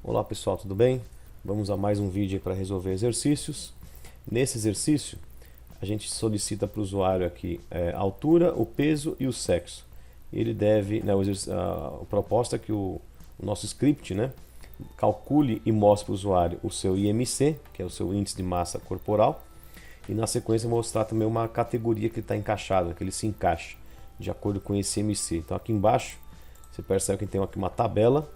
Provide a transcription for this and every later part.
Olá pessoal, tudo bem? Vamos a mais um vídeo para resolver exercícios. Nesse exercício, a gente solicita para o usuário aqui a altura, o peso e o sexo. Ele deve, né, a proposta é que o nosso script, né, calcule e mostre para o usuário o seu IMC, que é o seu índice de massa corporal, e na sequência mostrar também uma categoria que está encaixada, que ele se encaixa de acordo com esse IMC. Então aqui embaixo você percebe que tem aqui uma tabela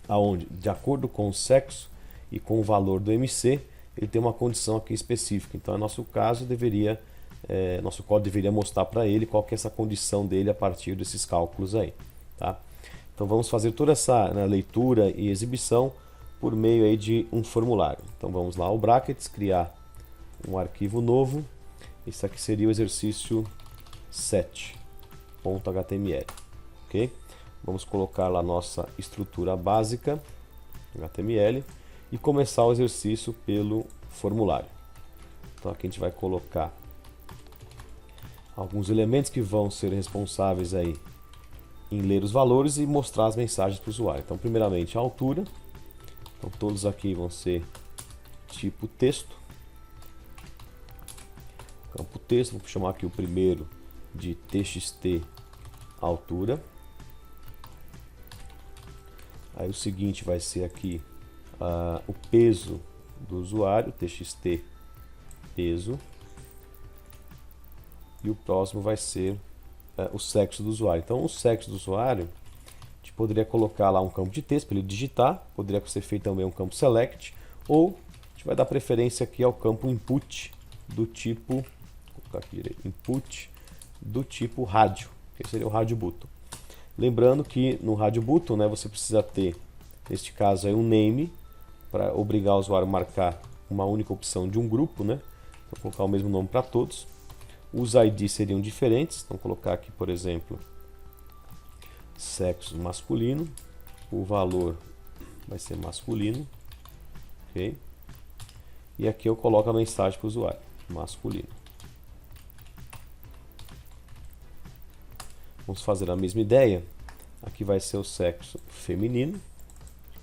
aonde, de acordo com o sexo e com o valor do MC, ele tem uma condição aqui específica. Então, no nosso caso, nosso código deveria mostrar para ele qual que é essa condição dele a partir desses cálculos aí, tá? Então, vamos fazer toda essa, né, leitura e exibição por meio aí de um formulário. Então, vamos lá ao brackets, criar um arquivo novo. Esse aqui seria o exercício 7.html, ok? Vamos colocar lá nossa estrutura básica, HTML, e começar o exercício pelo formulário. Então aqui a gente vai colocar alguns elementos que vão ser responsáveis aí em ler os valores e mostrar as mensagens para o usuário. Então, primeiramente, a altura. Então, todos aqui vão ser tipo texto. Campo texto, vou chamar aqui o primeiro de txt altura. Aí o seguinte vai ser aqui o peso do usuário, txt peso. E o próximo vai ser o sexo do usuário. Então o sexo do usuário, a gente poderia colocar lá um campo de texto para ele digitar, poderia ser feito também um campo select, ou a gente vai dar preferência aqui ao campo input do tipo, vou colocar aqui direito, input do tipo rádio, que seria o rádio button. Lembrando que no rádio button, né, você precisa ter, neste caso, aí, um name para obrigar o usuário a marcar uma única opção de um grupo, né? Vou colocar o mesmo nome para todos. Os IDs seriam diferentes, então colocar aqui, por exemplo, sexo masculino, o valor vai ser masculino, ok? E aqui eu coloco a mensagem para o usuário, masculino. Vamos fazer a mesma ideia. Aqui vai ser o sexo feminino.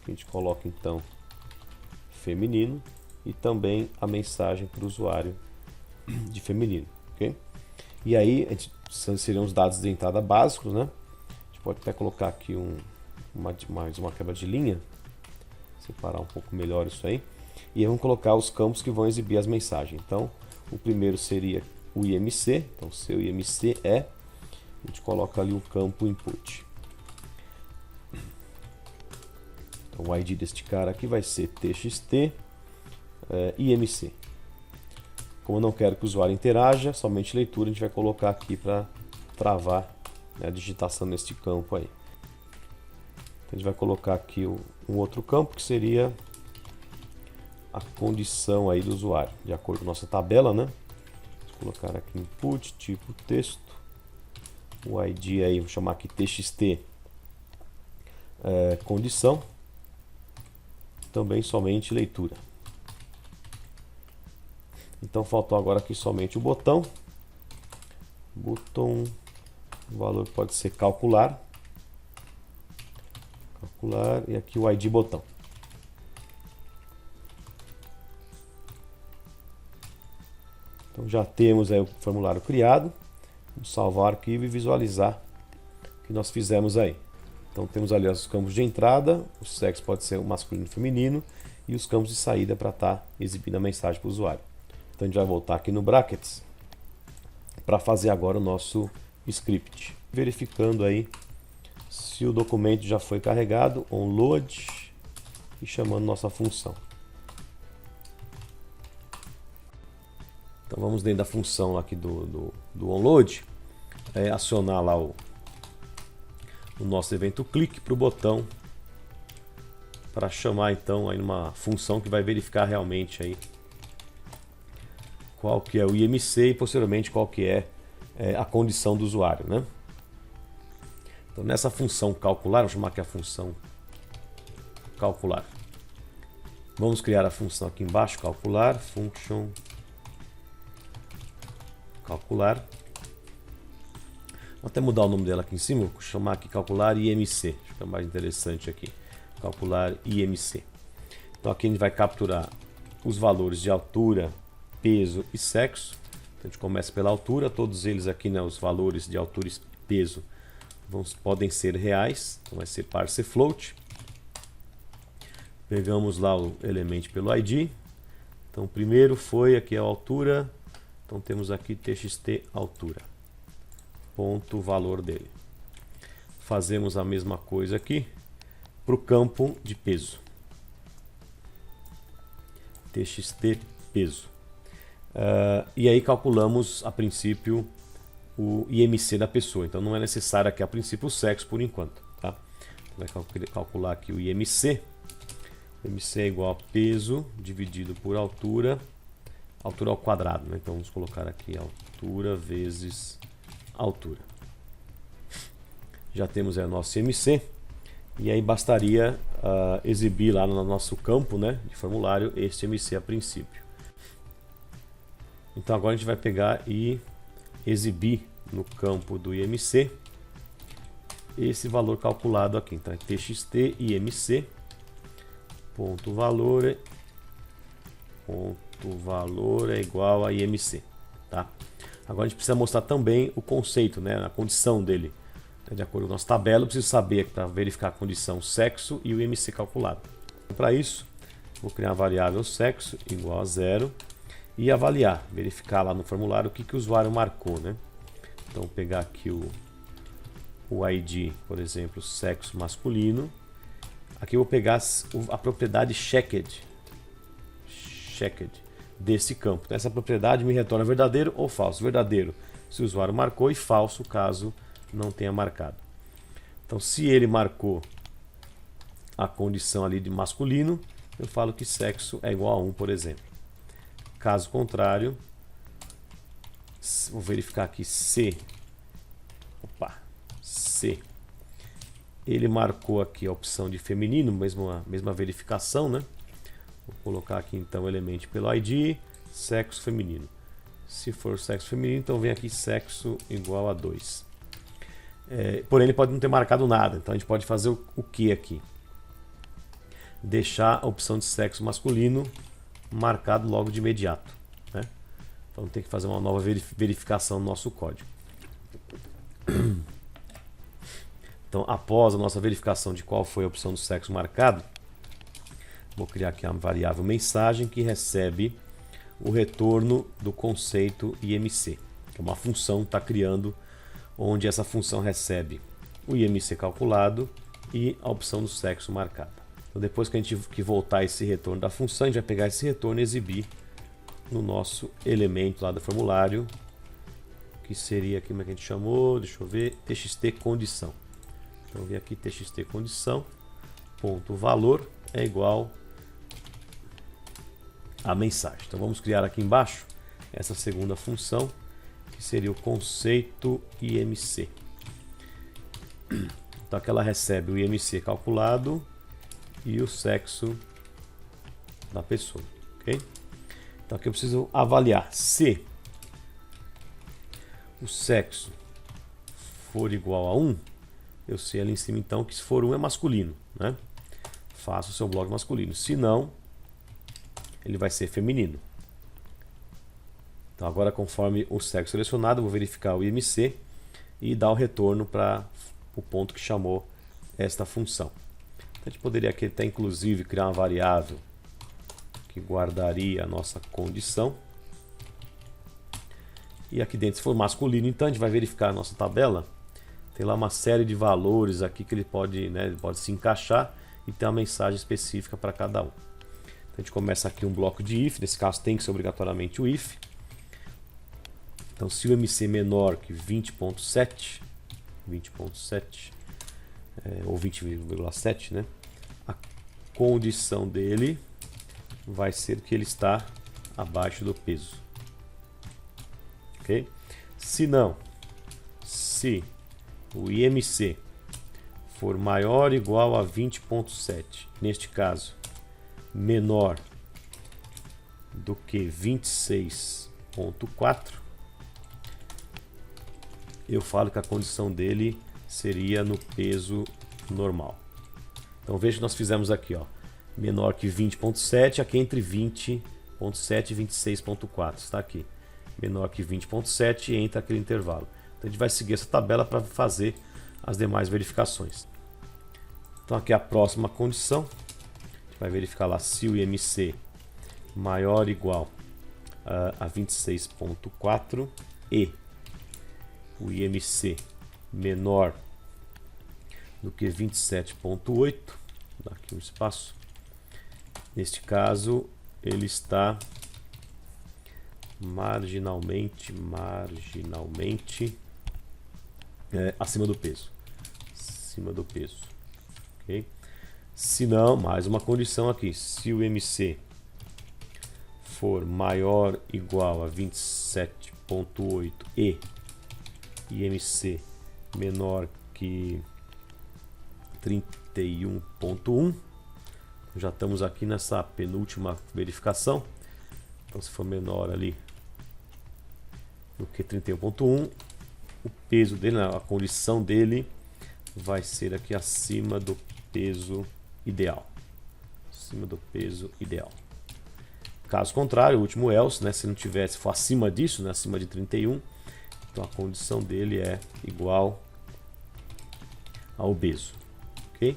A gente coloca então feminino e também a mensagem para o usuário de feminino, ok? E aí seriam os dados de entrada básicos, né? A gente pode até colocar aqui mais uma quebra de linha, separar um pouco melhor isso aí. E aí vamos colocar os campos que vão exibir as mensagens. Então, o primeiro seria o IMC. Então, seu IMC a gente coloca ali o campo input. Então, o ID deste cara aqui vai ser txt IMC. Como eu não quero que o usuário interaja, somente leitura, a gente vai colocar aqui para travar, né, a digitação neste campo aí. Então, a gente vai colocar aqui um outro campo que seria a condição aí do usuário, de acordo com a nossa tabela, né? Vou colocar aqui input, tipo texto. O ID aí, vou chamar aqui txt condição, também somente leitura. Então faltou agora aqui somente o botão, o valor pode ser calcular, e aqui o ID botão. Então já temos aí o formulário criado. Vamos salvar o arquivo e visualizar o que nós fizemos aí. Então temos ali os campos de entrada, o sexo pode ser o masculino e feminino, e os campos de saída para estar exibindo a mensagem para o usuário. Então a gente vai voltar aqui no brackets para fazer agora o nosso script. Verificando aí se o documento já foi carregado, onload, e chamando nossa função. Então vamos dentro da função aqui do onload, acionar lá o nosso evento clique para o botão, para chamar então aí uma função que vai verificar realmente aí qual que é o IMC e posteriormente qual que é a condição do usuário, né? Então nessa função calcular, vou chamar aqui a função calcular. Vamos criar a função aqui embaixo, calcular, function calcular. Vou até mudar o nome dela aqui em cima, vou chamar aqui calcular IMC, acho que é mais interessante aqui. calcular IMC. Então aqui a gente vai capturar os valores de altura, peso e sexo. Então, a gente começa pela altura, todos eles aqui, né, os valores de altura e peso podem ser reais, então vai ser parse float. Pegamos lá o elemento pelo ID. Então, o primeiro foi aqui a altura. Então, temos aqui txt altura. Ponto valor dele. Fazemos a mesma coisa aqui para o campo de peso. Txt peso. E aí calculamos a princípio o IMC da pessoa. Então, não é necessário aqui a princípio o sexo por enquanto. Tá? Vai calcular aqui o IMC. IMC é igual a peso dividido por altura, altura ao quadrado, né? Então vamos colocar aqui altura vezes altura. Já temos aí o nosso IMC, e aí bastaria exibir lá no nosso campo, né, de formulário este IMC a princípio. Então agora a gente vai pegar e exibir no campo do IMC esse valor calculado aqui. Então é txt IMC ponto valor é igual a IMC, tá? Agora a gente precisa mostrar também o conceito, né, a condição dele. De acordo com a nossa tabela, eu preciso saber para verificar a condição sexo e o IMC calculado. Para isso, vou criar a variável sexo igual a 0 e avaliar, verificar lá no formulário o que o usuário marcou, né? Então, vou pegar aqui o ID, por exemplo, sexo masculino. Aqui eu vou pegar a propriedade checked desse campo. Então, essa propriedade me retorna verdadeiro ou falso. Verdadeiro se o usuário marcou e falso caso não tenha marcado. Então, se ele marcou a condição ali de masculino, eu falo que sexo é igual a 1, por exemplo. Caso contrário, vou verificar aqui se ele marcou aqui a opção de feminino, mesma verificação, né? Vou colocar aqui então o elemento pelo ID, sexo feminino. Se for sexo feminino, então vem aqui sexo igual a 2. Porém, ele pode não ter marcado nada, então a gente pode fazer o que aqui? Deixar a opção de sexo masculino marcado logo de imediato, né? Então tem que fazer uma nova verificação no nosso código. Então, após a nossa verificação de qual foi a opção do sexo marcado, vou criar aqui uma variável mensagem que recebe o retorno do conceito IMC, que é uma função que está criando, onde essa função recebe o IMC calculado e a opção do sexo marcada. Então, depois que a gente voltar esse retorno da função, a gente vai pegar esse retorno e exibir no nosso elemento lá do formulário, que seria aqui, como é que a gente chamou? Deixa eu ver, txt condição. Então, vem aqui txt condição, ponto valor é igual a mensagem. Então, vamos criar aqui embaixo essa segunda função, que seria o conceito IMC. Então, aqui ela recebe o IMC calculado e o sexo da pessoa, ok? Então, aqui eu preciso avaliar se o sexo for igual a 1, eu sei ali em cima então que se for 1 é masculino, né? Faça o seu bloco masculino. Se não, ele vai ser feminino. Então agora, conforme o sexo selecionado, eu vou verificar o IMC e dar o retorno para o ponto que chamou esta função. Então, a gente poderia aqui até inclusive criar uma variável que guardaria a nossa condição. E aqui dentro, se for masculino, então a gente vai verificar a nossa tabela. Tem lá uma série de valores aqui que ele pode, né, ele pode se encaixar e ter uma mensagem específica para cada um. Então, a gente começa aqui um bloco de if, nesse caso tem que ser obrigatoriamente o if. Então, se o MC menor que 20.7, ou 20,7, né, a condição dele vai ser que ele está abaixo do peso. Ok? Se não, se o IMC for maior ou igual a 20.7, neste caso menor do que 26.4, eu falo que a condição dele seria no peso normal. Então veja que nós fizemos aqui, ó, menor que 20.7, aqui entre 20.7 e 26.4, está aqui. Menor que 20.7 entra aquele intervalo. Então a gente vai seguir essa tabela para fazer as demais verificações. Então aqui a próxima condição, a gente vai verificar lá se o IMC maior ou igual a 26.4 e o IMC menor do que 27.8, dá aqui um espaço. Neste caso, ele está marginalmente acima do peso. Acima do peso. Okay? Se não, mais uma condição aqui. Se o MC for maior ou igual a 27.8 e IMC menor que 31.1, já estamos aqui nessa penúltima verificação. Então, se for menor ali do que 31.1, o peso dele, a condição dele vai ser aqui acima do peso ideal. Acima do peso ideal. Caso contrário, o último else, né, se não tivesse, for acima disso, né, acima de 31, então a condição dele é igual ao obeso. Ok?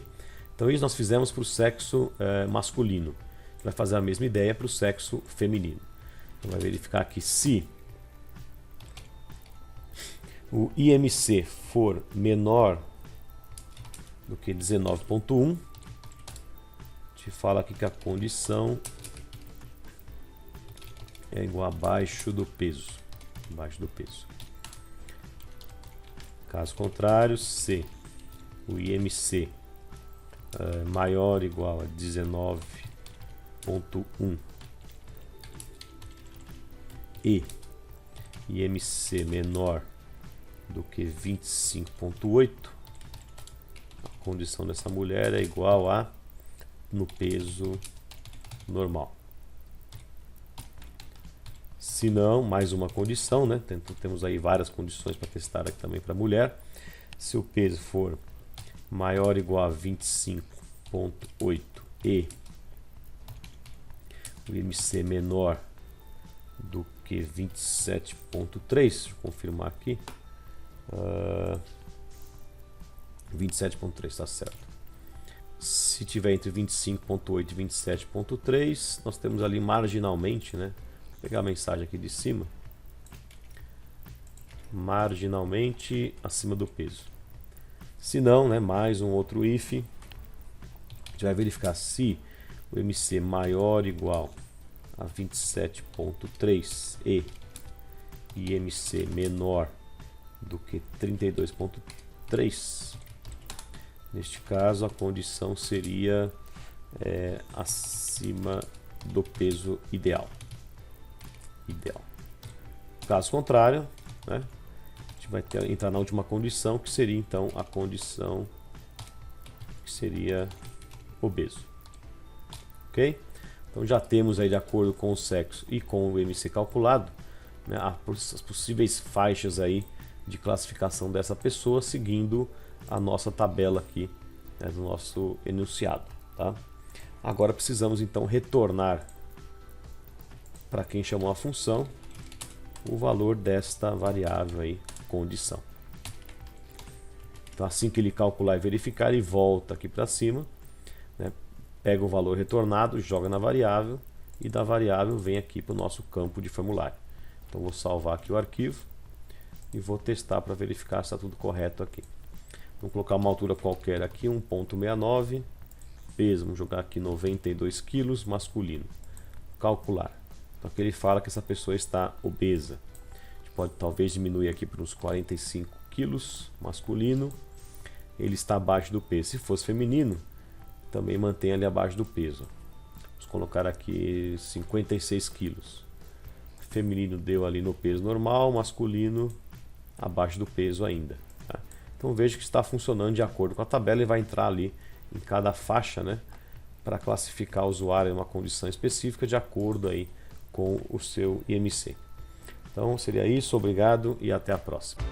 Então isso nós fizemos para o sexo masculino. A gente vai fazer a mesma ideia para o sexo feminino. Então vai verificar aqui se o IMC for menor do que 19.1, te fala aqui que a condição é igual abaixo do peso. Abaixo do peso. Caso contrário, se o IMC maior ou igual a 19.1 e IMC menor do que 25.8, a condição dessa mulher é igual a no peso normal. Se não, mais uma condição, né? Temos aí várias condições para testar aqui também para a mulher. Se o peso for maior ou igual a 25.8 e o IMC menor do que 27.3, deixa eu confirmar aqui. 27.3, está certo. Se tiver entre 25.8 e 27.3, nós temos ali marginalmente, né? Vou pegar a mensagem aqui de cima. Marginalmente acima do peso. Se não, né, mais um outro if. A gente vai verificar se o MC maior ou igual a 27.3 e IMC menor do que 32.3. Neste caso, a condição seria acima do peso ideal. Caso contrário, né, a gente vai entrar na última condição, que seria então a condição que seria obeso. Ok? Então já temos aí, de acordo com o sexo e com o MC calculado, né, as possíveis faixas aí de classificação dessa pessoa, seguindo a nossa tabela aqui, né, do nosso enunciado. Tá? Agora precisamos então retornar para quem chamou a função o valor desta variável aí, condição. Então assim que ele calcular e verificar, ele volta aqui para cima, né, pega o valor retornado, joga na variável e da variável vem aqui para o nosso campo de formulário. Então vou salvar aqui o arquivo e vou testar para verificar se está tudo correto aqui. Vamos colocar uma altura qualquer aqui, 1.69, peso, vamos jogar aqui 92 kg, masculino. Calcular. Então aqui ele fala que essa pessoa está obesa. A gente pode talvez diminuir aqui para uns 45 kg, masculino. Ele está abaixo do peso. Se fosse feminino, também mantém ali abaixo do peso. Vamos colocar aqui 56 kg. Feminino deu ali no peso normal, masculino abaixo do peso ainda. Tá? Então veja que está funcionando de acordo com a tabela e vai entrar ali em cada faixa, né, para classificar o usuário em uma condição específica de acordo aí com o seu IMC. Então seria isso, obrigado e até a próxima.